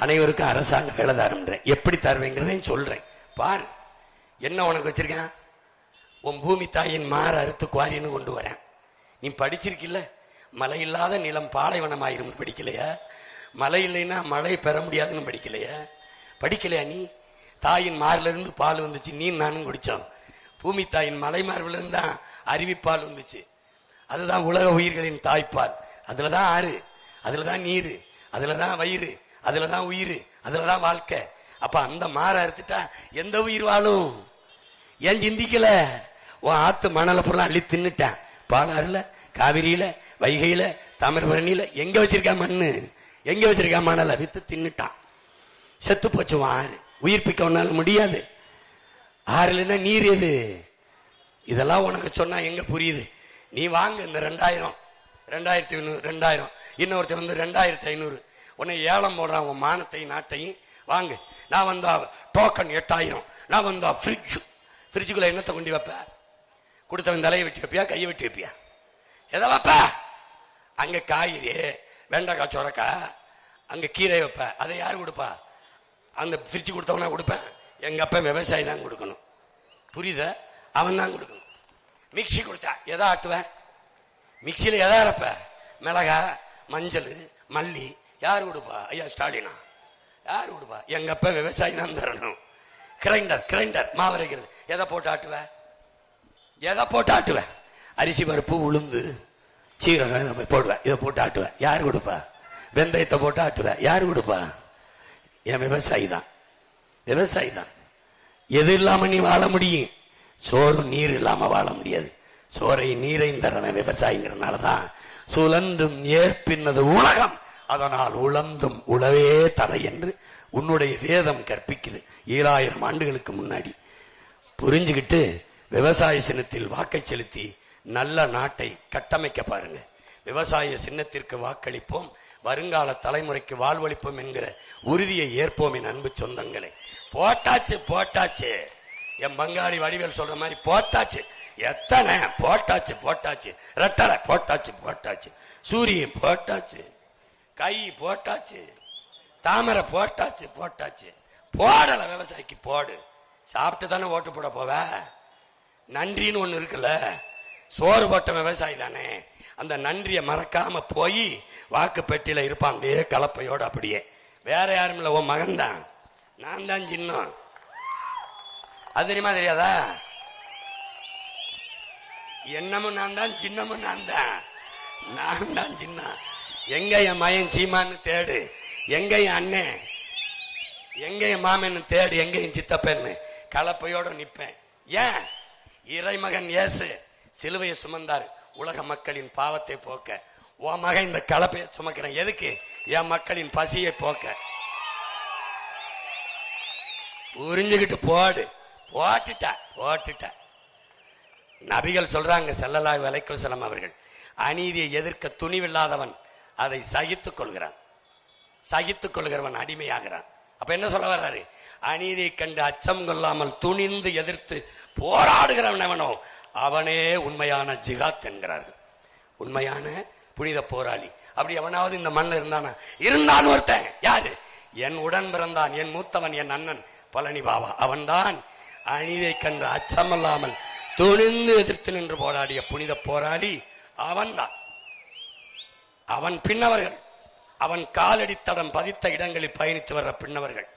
அனைவருக்கும் அரசாங்க வேலை தரம்ன்றேன். எப்படி தருவேங்கிறதையும் சொல்றேன். பாரு என்ன உனக்கு வச்சிருக்கேன். உன் பூமி தாயின் மாற அறுத்து குவாரின்னு கொண்டு வரேன். நீ படிச்சிருக்கில்ல, மழை இல்லாத நிலம் பாலைவனமாயிரும் படிக்கலையா? மழை இல்லைன்னா மழை பெற முடியாதுன்னு படிக்கலையா? படிக்கலையா? நீ தாயின் மார்ல இருந்து பால் வந்துச்சு, நீ நானும் குடிச்சோம். பூமி தாயின் மலை மார்பில இருந்து தான் அருவிப்பால் வந்துச்சு. அதுதான் உலக உயிர்களின் தாய்ப்பால். அதுலதான் ஆறு, அதுலதான் நீரு, அதுலதான் வயிறு, அதுலதான் உயிர், அதுலதான் வாழ்க்கை. அப்ப அந்த மாற அறுத்துட்டா எந்த உயிர் வாழும்? ஏன் சிந்திக்கல? உன் ஆத்து மணல பொருள் அள்ளி தின்னுட்டான். பாலாறுல, காவிரியில, வைகையில தாமிரபரணியில எங்க வச்சிருக்கா மண்ணு, எங்க வச்சிருக்கா மணல வித்து தின்னுட்டான். செத்து போச்சு ஆறு. உயிர்ப்பிக்க உன்னால முடியாது. ஆறுலன்னா நீர் எது? இதெல்லாம் உனக்கு சொன்னா எங்க புரியுது? நீ வாங்க இந்த 2000, 2500, 2000, இன்னொருத்த வந்து 2500 உன்னை ஏலம் போடுறான். உன் மானத்தையும் நாட்டையும் வாங்க. நான் வந்தா டோக்கன் 8000, நான் வந்தா ஃப்ரிட்ஜுக்குள்ள என்னத்தை கொண்டு வைப்ப? கொடுத்தவன் தலையை வெட்டி வைப்பியா, கையை வெட்டி வைப்பியா, எதை வைப்ப? அங்க காய்கறி, வெண்டைக்காய், சொரக்காய், அங்க கீரை வைப்ப. அதை யாரு கொடுப்பா? அந்த ஃப்ரிட்ஜ் கொடுத்தவனா கொடுப்பேன். எங்க அப்பா விவசாயி தான் கொடுக்கணும். புரியுத? அவன் தான் கொடுக்கணும். மிக்சி கொடுத்தா எதை ஆட்டுவேன்? மிக்சியில எதை அரைப்ப? மிளகா, மஞ்சள், மல்லி. யாரு கொடுப்பா? ஐயா ஸ்டாலினா. யாரு கொடுப்பா? எங்க அப்பா விவசாயி தான் தரணும். கிரைண்டர் மாவரைக்கிறது. எதை போட்டு ஆட்டுவ? எதை போட்டு ஆட்டுவ? அரிசி பருப்பு, உளுந்து, சீரகம் போடுவேன். இதை போட்டு ஆட்டுவேன். யாரு கொடுப்பா? வெந்தயத்தை போட்டு ஆட்டுவேன். யாரு கொடுப்பா? என் விவசாயி தான். விவசாயி தான். எது இல்லாம நீ வாழ முடியும்? சோறு நீர் இல்லாம வாழ முடியாது. சோறை நீரையும் தரவன் விவசாயிங்கிறனாலதான் சுழன்றும் ஏற்பின்னது உலகம், அதனால் உழந்தும் உழவே தலை என்று உன்னுடைய வேதம் கற்பிக்குது. 7000 ஆண்டுகளுக்கு முன்னாடி புரிஞ்சுக்கிட்டு விவசாய சின்னத்தில் வாக்கை செலுத்தி நல்ல நாட்டை கட்டமைக்க பாருங்க. விவசாய சின்னத்திற்கு வாக்களிப்போம், வருங்கால தலைமுறைக்கு வாழ்வளிப்போம் என்கிற உறுதியை ஏற்போம். என் அன்பு சொந்தங்களே, போட்டாச்சு. என் பங்காளி வடிவேல் சொல்ற மாதிரி போட்டாச்சு. எத்தனை போட்டாச்சு. ரெட்டலை போட்டாச்சு. சூரியன் போட்டாச்சு, கை போட்டாச்சு, தாமரை போட்டாச்சு. போடல விவசாயிக்கு போடு. சாப்பிட்டு தானே ஓட்டு போட போவ. நன்றின்னு ஒண்ணு இருக்குல்ல, சோறு போட்ட விவசாயி தானே. அந்த நன்றியை மறக்காம போய் வாக்கு பெட்டியில இருப்பாங்க கலப்பையோட. அப்படியே வேற யாரும் இல்ல, உன் மகன் தான். நான் தான் சின்னம். அது தெரியுமா தெரியாதா? என்னமும் நான் தான், சின்னமும் நான் தான் சின்ன. எங்க என் மயன் சீமான்னு தேடு, எங்க என் அண்ணன், எங்க என் மாமன்னு தேடு, எங்க என் சித்தப்பன்னு கலப்பையோட நிப்பேன். ஏன்? இறைமகன் இயேசு சிலுவையை சுமந்தாரு உலக மக்களின் பாவத்தை போக்க. உன் மகன் இந்த கலப்பையை சுமக்கிறேன் எதுக்கு? என் மக்களின் பசியை போக்க. உறிஞ்சுக்கிட்டு போட்டுட்ட. நபிகள் சொல்றாங்க, ஸல்லல்லாஹு அலைஹி வஸல்லம் அவர்கள், அநீதியை எதிர்க்க துணிவில்லாதவன் அதை சகித்துக் கொள்கிறவன் அடிமையாகிறான். அப்ப என்ன சொல்ல வர்றாரு? அநீதியை கண்டு அச்சம் கொள்ளாமல் துணிந்து எதிர்த்து போராடுகிறவன் எவனோ அவனே உண்மையான ஜிகாத் என்கிறார்கள். உண்மையான புனித போராளி. அப்படி எவனாவது இந்த மண்ணில் இருந்தான் ஒருத்தன். யாரு? என் உடன் பிறந்தான், என் மூத்தவன், என் அண்ணன் பழனி பாபா. அவன்தான் அநீதியை கண்டு அச்சமல்லாமல் துணிந்து எதிர்த்து நின்று போராடிய புனித போராளி. அவன்தான். அவன் பின்னவர்கள், அவன் காலடித்தடம் பதித்த இடங்களில் பயணித்து வர்ற பின்னவர்கள்.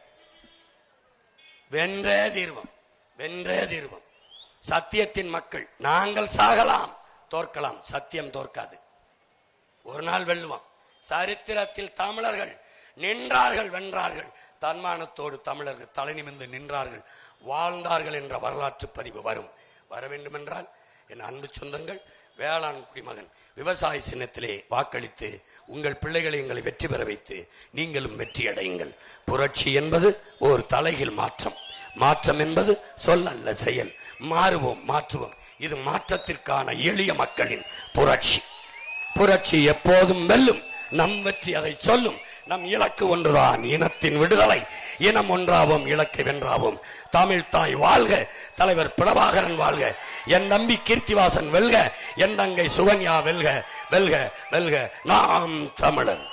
வென்றே தீர்வம். சத்தியத்தின் மக்கள். நாங்கள் சாகலாம், தோற்கலாம், சத்தியம் தோற்காது. ஒரு நாள் வெல்லுவோம். சரித்திரத்தில் தமிழர்கள் நின்றார்கள், வென்றார்கள். தன்மானத்தோடு தமிழர்கள் தலை நிமிர்ந்து நின்றார்கள், வாழ்ந்தார்கள் என்ற வரலாற்று பதிவு வர வேண்டும் என்றால் என் அன்பு சொந்தங்கள், வேளாண் குடிமகன் விவசாய சின்னத்திலே வாக்களித்து உங்கள் பிள்ளைகளை எங்களை வெற்றி பெற வைத்து நீங்களும் வெற்றி அடையுங்கள். புரட்சி என்பது ஒரு தலைகீழ் மாற்றம் என்பது சொல் அல்ல, செயல். மாற்றுவோம். இது மாற்றத்திற்கான எளிய மக்களின் புரட்சி எப்போதும் வெல்லும். நம் வெற்றி அதை சொல்லும். நம் இலக்கு ஒன்றுதான், இனத்தின் விடுதலை. இனம் ஒன்றாவோம், இலக்கை வென்றாவோம். தமிழ் தாய் வாழ்க, தலைவர் பிரபாகரன் வாழ்க, என் நம்பி கீர்த்திவாசன் வெல்க, என் தங்கை சுகன்யா வெல்க. நாம் தமிழன்.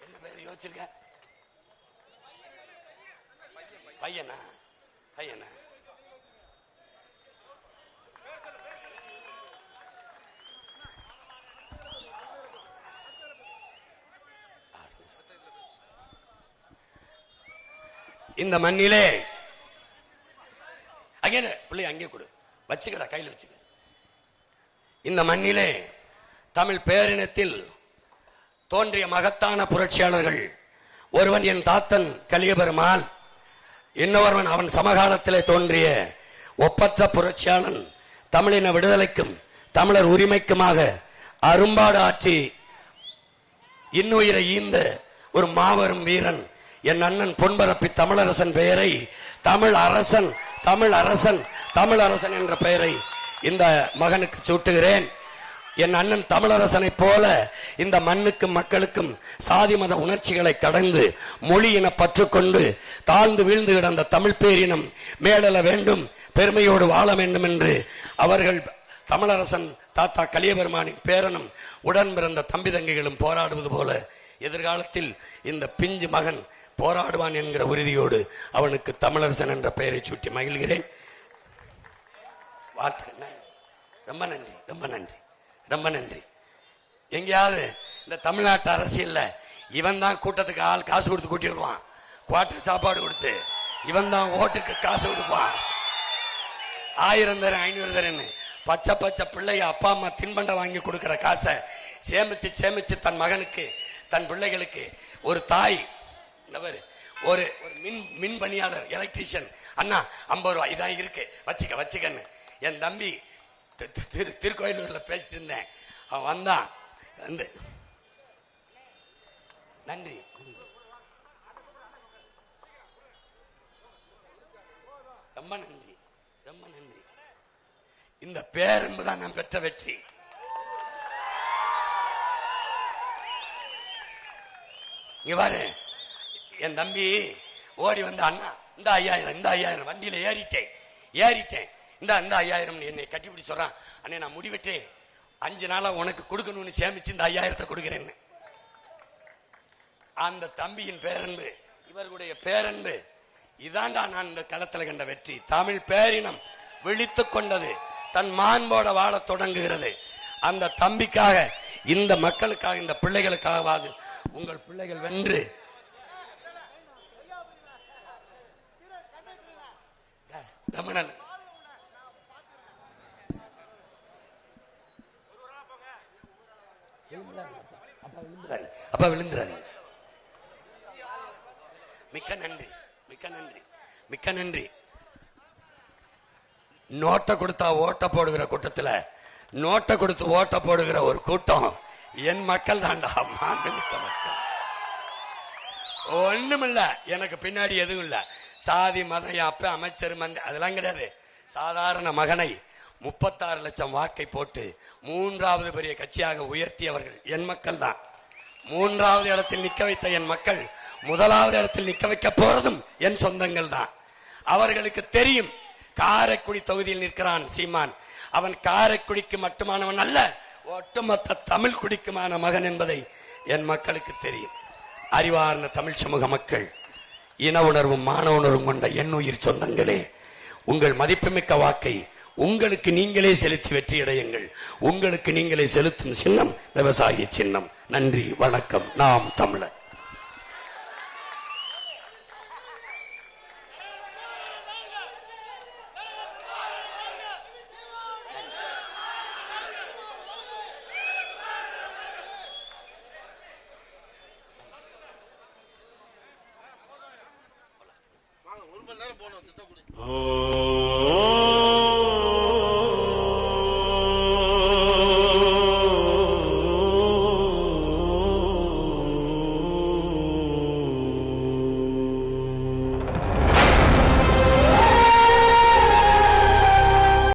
என்ன பேர் யோசிச்சிருக்க? பையனா? இந்த மண்ணிலே பிள்ளை அங்கே கொடு, வச்சுக்கடா, கையில் வச்சுக்க. இந்த மண்ணிலே தமிழ் பேரினத்தில் தோன்றிய மகத்தான புரட்சியாளர்கள். ஒருவன் என் தாத்தன் கலியபெருமாள், இன்னொருவன் அவன் சமகாலத்திலே தோன்றிய ஒப்பற்ற புரட்சியாளன். தமிழின விடுதலைக்கும் தமிழர் உரிமைக்குமாக அரும்பாடு ஆற்றி இன்னுயிரை ஈந்த ஒரு மாபெரும் வீரன் என் அண்ணன் பொன்பரப்பி தமிழரசன் பெயரை தமிழ் அரசன் தமிழ் அரசன் தமிழ் அரசன் என்ற பெயரை இந்த மகனுக்கு சூட்டுகிறேன். என் அண்ணன் தமிழரசனை போல இந்த மண்ணுக்கும் மக்களுக்கும் சாதி மத உணர்ச்சிகளை கடந்து மொழியின பற்றுக்கொண்டு தாழ்ந்து வீழ்ந்து கிடந்த தமிழ் பேரினம் மேலெழ வேண்டும், பெருமையோடு வாழ வேண்டும் என்று அவர்கள் தமிழரசன் தாத்தா கலியபெருமானின் பேரனும் உடன் பிறந்த தம்பி தங்கைகளும் போராடுவது போல எதிர்காலத்தில் இந்த பிஞ்சு மகன் போராடுவான் என்கிற உறுதியோடு அவனுக்கு தமிழரசன் என்ற பெயரை சூட்டி மகிழ்கிறேன். வாழ்த்துக்கள். ரொம்ப நன்றி, ரொம்ப நன்றி, ரொம்ப நன்றி. எங்கேயாவது இந்த தமிழ்நாட்டு அரசியல்ல இவன் தான் கூட்டத்துக்கு ஆள் காசு கொடுத்து கூட்டி வருவான், குவார்டர் சாப்பாடு கொடுத்து இவன் தான் ஓட்டுக்கு காசு கொடுப்பான். 1000 தரேன் 500 தரேன்னு பச்சை பச்சை பிள்ளைய அப்பா அம்மா தின்பண்டம் வாங்கி கொடுக்கிற காசை சேமிச்சு சேமிச்சு தன் மகனுக்கு தன் பிள்ளைகளுக்கு ஒரு தாய் ஒரு மின் பணியாளர் எலக்ட்ரீஷியன் அண்ணா 50 ரூபாய் இதான் இருக்கு வச்சுக்கன்னு என் தம்பி திருக்கோயிலூர்ல பேசிட்டு இருந்தேன். அவன் வந்தான். நன்றி. ரொம்ப நன்றி, ரொம்ப நன்றி. இந்த பேர் என்பதுதான் நான் பெற்ற வெற்றி. இங்க பாரு, என் தம்பி ஓடி வந்த அண்ணா இந்த 5000 வண்டியில ஏறிட்டேன் இந்த 5000 என்னை கட்டிப்பிடி சொல்றான். அண்ணே நான் முடிவெட்டே 5 நாளா உனக்கு கொடுக்கணும்னு சேமிச்சு இந்த 5000 கொடுக்கிறேன்னு. அந்த தம்பியின் பேரன்பு, இவர்களுடைய பேரன்பு, இதாண்டா நான் இந்த களத்தில் கண்ட வெற்றி. தமிழ் பேரினம் விழித்துக் கொண்டது, தன் மாண்போட வாழ தொடங்குகிறது. அந்த தம்பிக்காக, இந்த மக்களுக்காக, இந்த பிள்ளைகளுக்காகவாது உங்கள் பிள்ளைகள் வென்று ரமணன் அப்பா விழுந்துறாரு. மிக்க நன்றி, மிக்க நன்றி, மிக்க நன்றி. நோட்டை கொடுத்தா ஓட்ட போடுகிற கூட்டத்துல நோட்டை கொடுத்து ஓட்ட போடுகிற ஒரு கூட்டம் என் மக்கள் தாண்டா. மக்கள் ஒண்ணுமில்ல, எனக்கு பின்னாடி எதுவும் இல்ல. சாதி மதம் அப்ப அமைச்சர் அதெல்லாம் கிடையாது. சாதாரண மகனை 36 லட்சம் வாக்கை போட்டு 3வது பெரிய கட்சியாக உயர்த்தியவர்கள் என் மக்கள் தான். 3வது இடத்தில் நிக்க வைத்த என் மக்கள் 1வது இடத்தில் நிக்க வைக்க போறதும் என் சொந்தங்கள் தான். அவர்களுக்கு தெரியும் காரைக்குடி தொகுதியில் நிற்கிறான் சீமான். அவன் காரைக்குடிக்கு மட்டுமானவன் அல்ல, ஒட்டுமொத்த தமிழ் குடிக்குமான மகன் என்பதை என் மக்களுக்கு தெரியும். அறிவார்ந்த தமிழ் சமூக மக்கள், இன உணர்வும் மான உணர்வும் கொண்ட என் உயிர் சொந்தங்களே, உங்கள் மதிப்புமிக்க வாக்கை உங்களுக்கு நீங்களே செலுத்தி வெற்றியடையுங்கள். உங்களுக்கு நீங்களே செலுத்தும் சின்னம் விவசாய சின்னம். நன்றி, வணக்கம். நாம் தமிழர். Oh